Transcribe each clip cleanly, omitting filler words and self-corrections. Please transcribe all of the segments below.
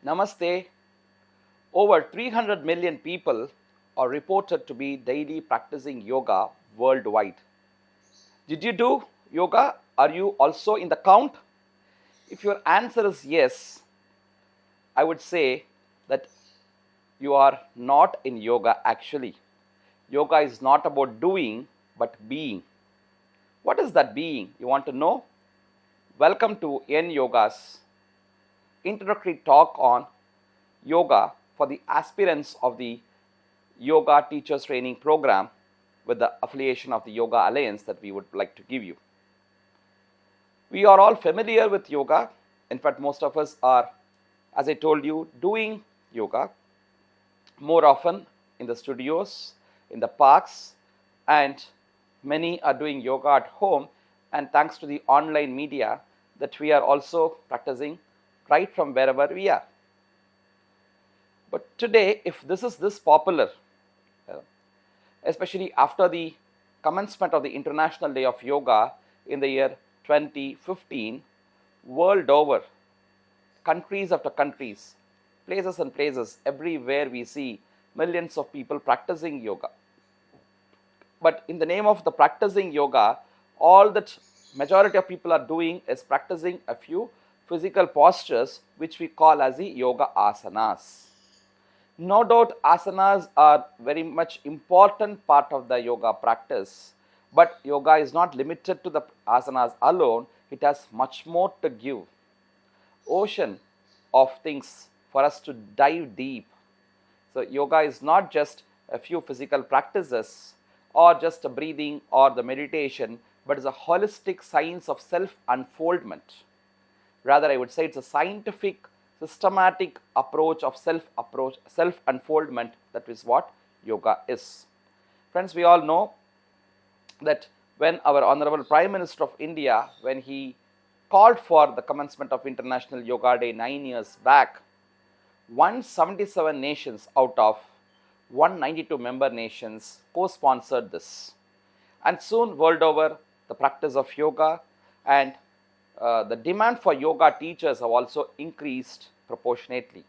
Namaste. Over 300 million people are reported to be daily practicing yoga worldwide. Did you do yoga? Are you also in the count? If your answer is yes, I would say that you are not in yoga actually. Yoga is not about doing but being. What is that being? You want to know? Welcome to N Yoga's introductory talk on yoga for the aspirants of the Yoga Teachers Training Program with the affiliation of the Yoga Alliance that we would like to give you. We are all familiar with yoga. In fact, most of us are, as I told you, doing yoga more often in the studios, in the parks, and many are doing yoga at home. And thanks to the online media, that we are also practicing right from wherever we are. But today, if this is this popular, especially after the commencement of the International Day of Yoga in the year 2015, world over, countries after countries, places and places, everywhere we see millions of people practicing yoga. But in the name of the practicing yoga, all that majority of people are doing is practicing a few physical postures which we call as the yoga asanas. No doubt asanas are very much important part of the yoga practice, but yoga is not limited to the asanas alone. It has much more to give. Ocean of things for us to dive deep. So yoga is not just a few physical practices or just a breathing or the meditation, but it's a holistic science of self-unfoldment. Rather, I would say it's a scientific, systematic approach of self-unfoldment. That is what yoga is. Friends, we all know that when our Honorable Prime Minister of India, when he called for the commencement of International Yoga Day 9 years back, 177 nations out of 192 member nations co-sponsored this. And soon, world over, the practice of yoga and the demand for yoga teachers have also increased proportionately.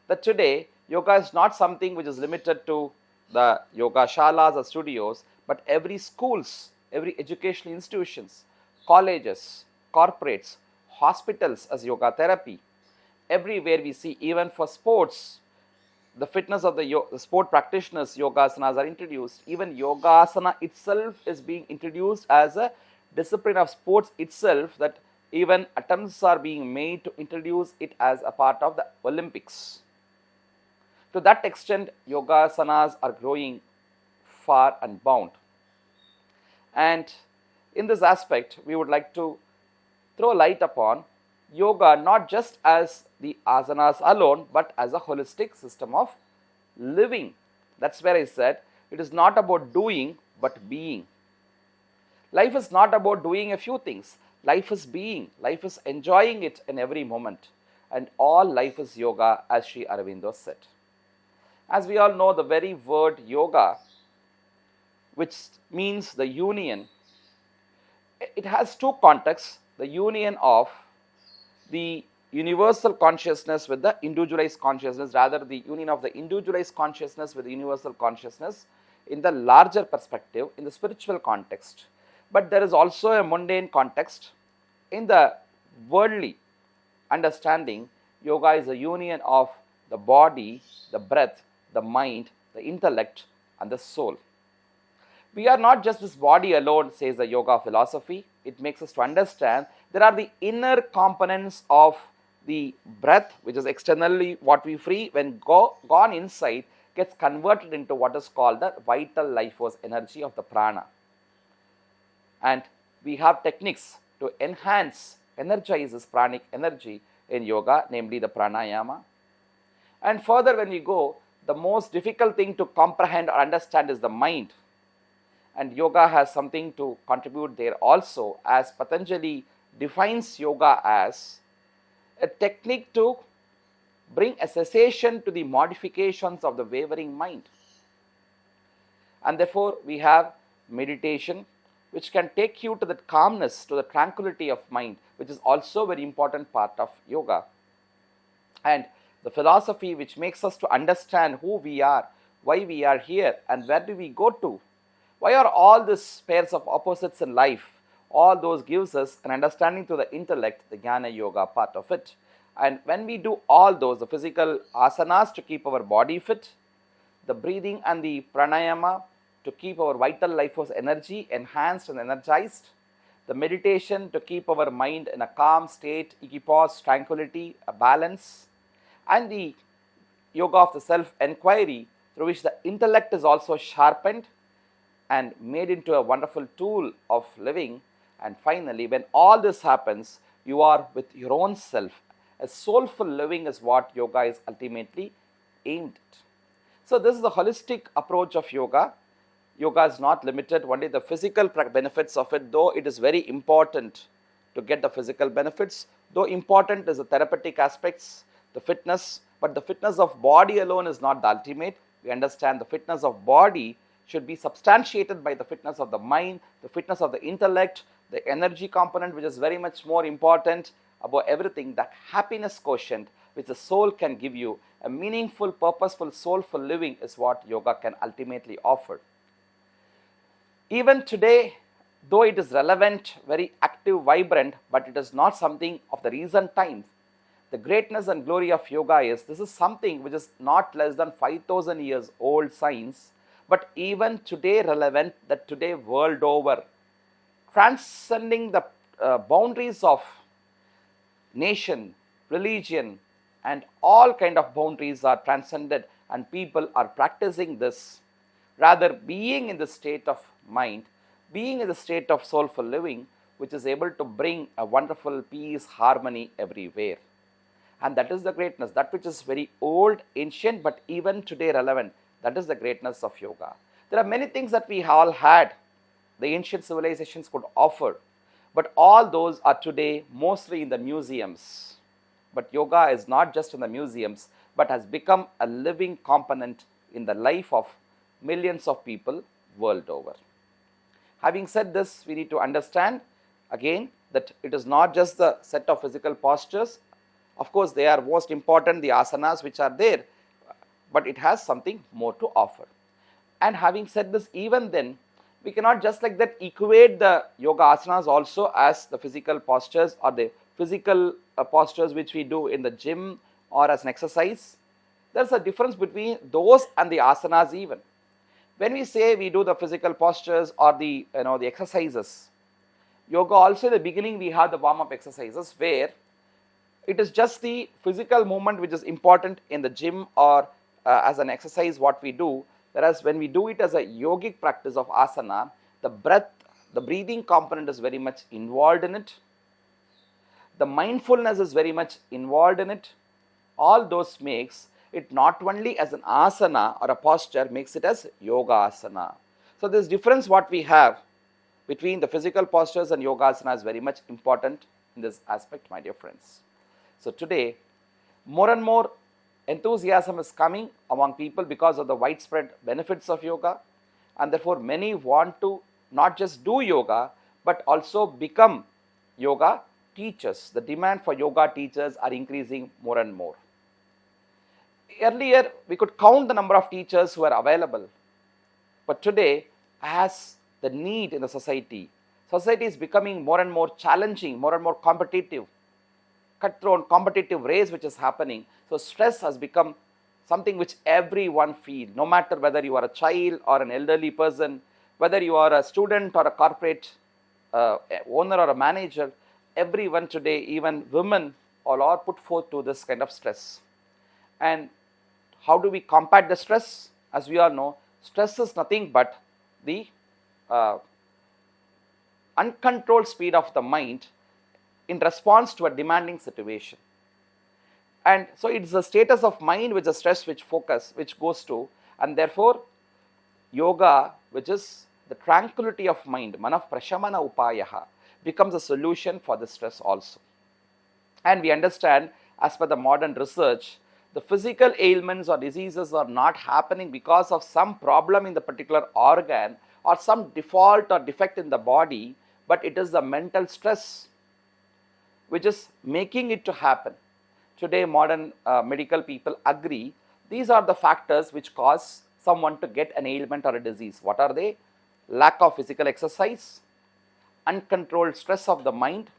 That today, yoga is not something which is limited to the yoga shalas or studios, but every schools, every educational institutions, colleges, corporates, hospitals as yoga therapy. Everywhere we see, even for sports, the fitness of the sport practitioners, yogasanas are introduced. Even yogasana itself is being introduced as a discipline of sports itself, that even attempts are being made to introduce it as a part of the Olympics. To that extent, yogasanas are growing far and bound. And in this aspect, we would like to throw light upon yoga not just as the asanas alone, but as a holistic system of living. That's where I said it is not about doing but being. Life is not about doing a few things. Life is being. Life is enjoying it in every moment. And all life is yoga, as Sri Aurobindo said. As we all know, the very word yoga, which means the union, it has two contexts. The union of the universal consciousness with the individualized consciousness, rather the union of the individualized consciousness with the universal consciousness in the larger perspective, in the spiritual context. But there is also a mundane context. In the worldly understanding, yoga is a union of the body, the breath, the mind, the intellect, and the soul. We are not just this body alone, says the yoga philosophy. It makes us to understand there are the inner components of the breath, which is externally what we free, when gone inside, gets converted into what is called the vital life force energy of the prana. And we have techniques to enhance, energize this pranic energy in yoga, namely the pranayama. And further, when we go, the most difficult thing to comprehend or understand is the mind. And yoga has something to contribute there also, as Patanjali defines yoga as a technique to bring a cessation to the modifications of the wavering mind. And therefore, we have meditation, which can take you to that calmness, to the tranquility of mind, which is also a very important part of yoga. And the philosophy which makes us to understand who we are, why we are here, and where do we go to. Why are all these pairs of opposites in life? All those gives us an understanding to the intellect, the Jnana Yoga part of it. And when we do all those, the physical asanas to keep our body fit, the breathing and the pranayama to keep our vital life force energy enhanced and energized, the meditation to keep our mind in a calm state, equipoise, tranquility, a balance, and the yoga of the self-enquiry through which the intellect is also sharpened and made into a wonderful tool of living. And finally, when all this happens, you are with your own self. A soulful living is what yoga is ultimately aimed at. So this is the holistic approach of yoga. Yoga is not limited only the physical benefits of it, though it is very important to get the physical benefits, though important is the therapeutic aspects, the fitness, but the fitness of body alone is not the ultimate. We understand the fitness of body should be substantiated by the fitness of the mind, the fitness of the intellect, the energy component, which is very much more important above everything, that happiness quotient which the soul can give you. A meaningful, purposeful, soulful living is what yoga can ultimately offer. Even today, though it is relevant, very active, vibrant, but it is not something of the recent times. The greatness and glory of yoga is, this is something which is not less than 5,000 years old science, but even today relevant, that today world over, transcending the boundaries of nation, religion, and all kind of boundaries are transcended, and people are practicing this, rather being in the state of mind, being in the state of soulful living, which is able to bring a wonderful peace, harmony everywhere. And that is the greatness, that which is very old, ancient, but even today relevant. That is the greatness of yoga. There are many things that we all had, the ancient civilizations could offer, but all those are today mostly in the museums. But yoga is not just in the museums, but has become a living component in the life of millions of people world over. Having said this, we need to understand again that it is not just the set of physical postures. Of course, they are most important, the asanas which are there, but it has something more to offer. And having said this, even then, we cannot just like that equate the yoga asanas also as the physical postures or the physical postures which we do in the gym or as an exercise. There is a difference between those and the asanas even. When we say we do the physical postures or the exercises, yoga also in the beginning we have the warm-up exercises where it is just the physical movement which is important in the gym or as an exercise what we do, whereas when we do it as a yogic practice of asana, the breath, the breathing component is very much involved in it, the mindfulness is very much involved in it. All those makes it not only as an asana or a posture, makes it as yoga asana. So this difference what we have between the physical postures and yoga asana is very much important in this aspect, my dear friends. So today, more and more enthusiasm is coming among people because of the widespread benefits of yoga, and therefore many want to not just do yoga but also become yoga teachers. The demand for yoga teachers are increasing more and more. Earlier, we could count the number of teachers who are available, but today, as the need in the society is becoming more and more challenging, more and more competitive, cutthroat competitive race which is happening. So stress has become something which everyone feels, no matter whether you are a child or an elderly person, whether you are a student or a corporate owner or a manager, everyone today, even women, all are put forth to this kind of stress. And how do we combat the stress? As we all know, stress is nothing but the uncontrolled speed of the mind in response to a demanding situation. And so it's the status of mind which is stress which focus which goes to, and therefore yoga, which is the tranquility of mind, manah prashamana upayaha, becomes a solution for the stress also. And we understand, as per the modern research, the physical ailments or diseases are not happening because of some problem in the particular organ or some default or defect in the body, but it is the mental stress which is making it to happen. today modern medical people agree these are the factors which cause someone to get an ailment or a disease. What are they? Lack of physical exercise, uncontrolled stress of the mind,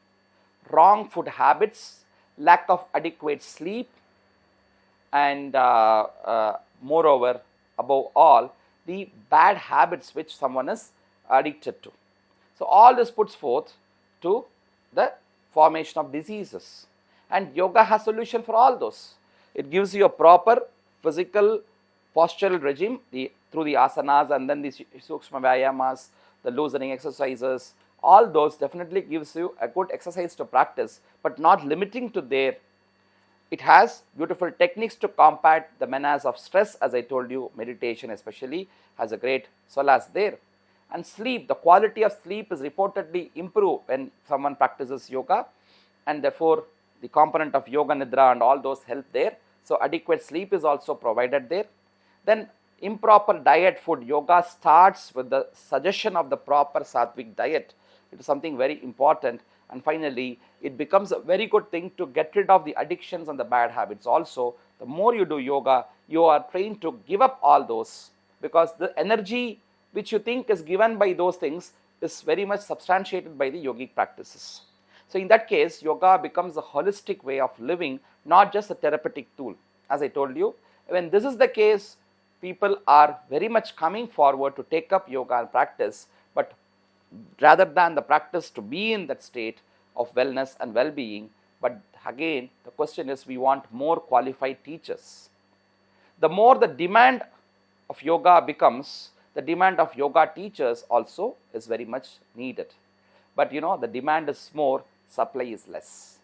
wrong food habits, lack of adequate sleep, and moreover, above all, the bad habits which someone is addicted to. So, all this puts forth to the formation of diseases, and yoga has solution for all those. It gives you a proper physical postural regime through the asanas and then the sukshma vyayamas, the loosening exercises. All those definitely gives you a good exercise to practice, but not limiting to there. It has beautiful techniques to combat the menace of stress, as I told you. Meditation especially has a great solace there. And sleep, the quality of sleep is reportedly improved when someone practices yoga, and therefore the component of yoga nidra and all those help there. So adequate sleep is also provided there. Then improper diet food, yoga starts with the suggestion of the proper sattvic diet. It is something very important. And finally, it becomes a very good thing to get rid of the addictions and the bad habits. Also, the more you do yoga, you are trained to give up all those, because the energy which you think is given by those things is very much substantiated by the yogic practices. So in that case, yoga becomes a holistic way of living, not just a therapeutic tool. As I told you, when this is the case, people are very much coming forward to take up yoga and practice, but rather than the practice to be in that state of wellness and well-being. But again, the question is, we want more qualified teachers. The more the demand of yoga becomes, the demand of yoga teachers also is very much needed. But the demand is more, supply is less.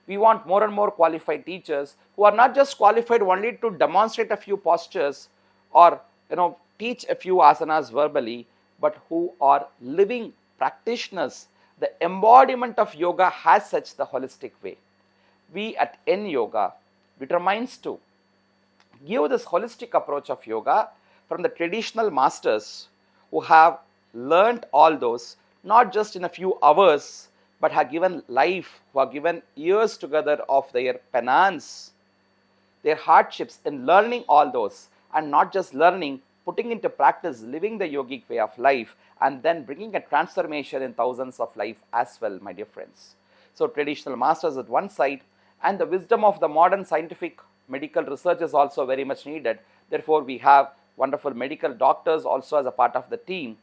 We want more and more qualified teachers who are not just qualified only to demonstrate a few postures or teach a few asanas verbally, but who are living practitioners. The embodiment of yoga has such the holistic way. We at N Yoga determines to give this holistic approach of yoga from the traditional masters who have learnt all those, not just in a few hours, but have given life, who have given years together of their penance, their hardships in learning all those, and not just learning, putting into practice, living the yogic way of life, and then bringing a transformation in thousands of life as well, my dear friends. So traditional masters at one side, and the wisdom of the modern scientific medical research is also very much needed. Therefore, we have wonderful medical doctors also as a part of the team.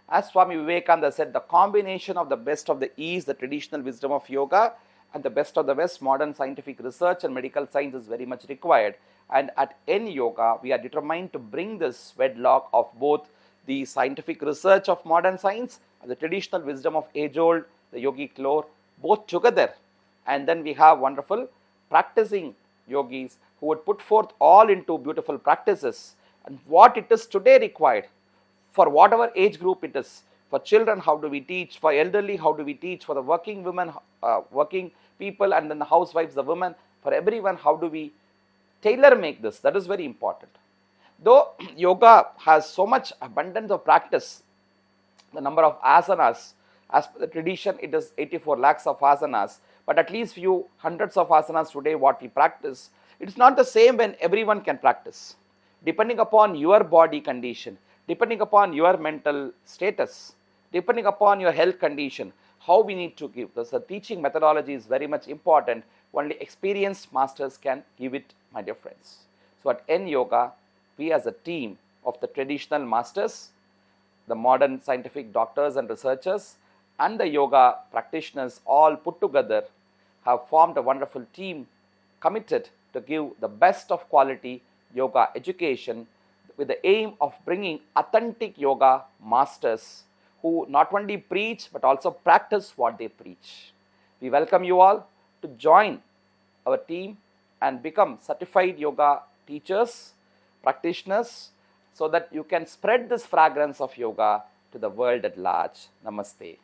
As Swami Vivekananda said, the combination of the best of the East, the traditional wisdom of yoga, and the best of the West, modern scientific research and medical science is very much required. And at N Yoga, we are determined to bring this wedlock of both the scientific research of modern science and the traditional wisdom of age-old, the yogic lore, both together. And then we have wonderful practicing yogis who would put forth all into beautiful practices. And what it is today required, for whatever age group it is, for children, how do we teach, for elderly, how do we teach, for the working women, working people, and then the housewives, the women, for everyone, how do we tailor make this? That is very important. Though yoga has so much abundance of practice, the number of asanas, as per the tradition, it is 84 lakhs of asanas, but at least few hundreds of asanas today what we practice. It is not the same when everyone can practice. Depending upon your body condition, depending upon your mental status, depending upon your health condition, how we need to give this. The teaching methodology is very much important. Only experienced masters can give it, my dear friends. So at N Yoga, we as a team of the traditional masters, the modern scientific doctors and researchers, and the yoga practitioners all put together have formed a wonderful team committed to give the best of quality yoga education with the aim of bringing authentic yoga masters who not only preach but also practice what they preach. We welcome you all to join our team and become certified yoga teachers, practitioners, so that you can spread this fragrance of yoga to the world at large. Namaste.